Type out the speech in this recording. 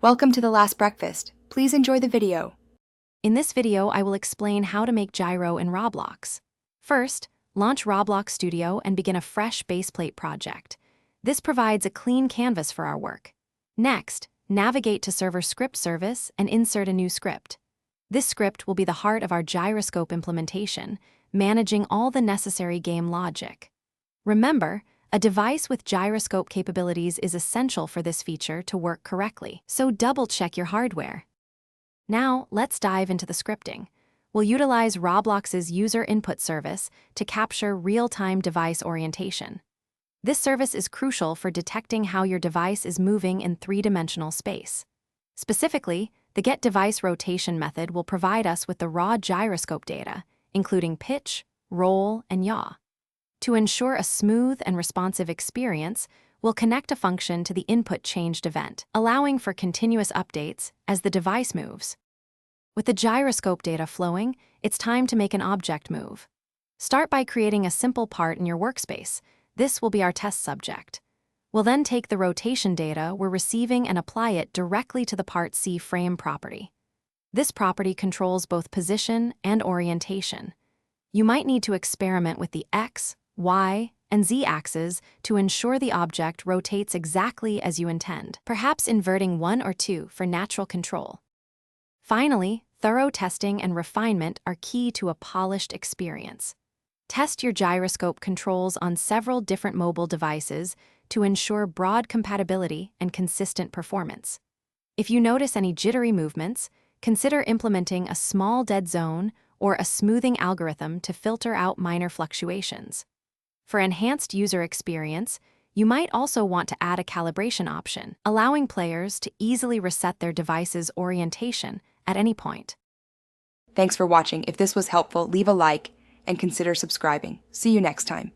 Welcome to The Last Breakfast. Please enjoy the video. In this video, I will explain how to make gyro in Roblox. First, launch Roblox Studio and begin a fresh baseplate project. This provides a clean canvas for our work. Next, navigate to Server Script Service and insert a new script. This script will be the heart of our gyroscope implementation, managing all the necessary game logic. Remember, a device with gyroscope capabilities is essential for this feature to work correctly, so double-check your hardware. Now, let's dive into the scripting. We'll utilize Roblox's user input service to capture real-time device orientation. This service is crucial for detecting how your device is moving in three-dimensional space. Specifically, the getDevice rotation method will provide us with the raw gyroscope data, including pitch, roll, and yaw. To ensure a smooth and responsive experience, we'll connect a function to the input changed event, allowing for continuous updates as the device moves. With the gyroscope data flowing, it's time to make an object move. Start by creating a simple part in your workspace. This will be our test subject. We'll then take the rotation data we're receiving and apply it directly to the Part C frame property. This property controls both position and orientation. You might need to experiment with the X, Y, and Z axes to ensure the object rotates exactly as you intend, perhaps inverting one or two for natural control. Finally, thorough testing and refinement are key to a polished experience. Test your gyroscope controls on several different mobile devices to ensure broad compatibility and consistent performance. If you notice any jittery movements, consider implementing a small dead zone or a smoothing algorithm to filter out minor fluctuations. For enhanced user experience, you might also want to add a calibration option, allowing players to easily reset their device's orientation at any point. Thanks for watching. If this was helpful, leave a like and consider subscribing. See you next time.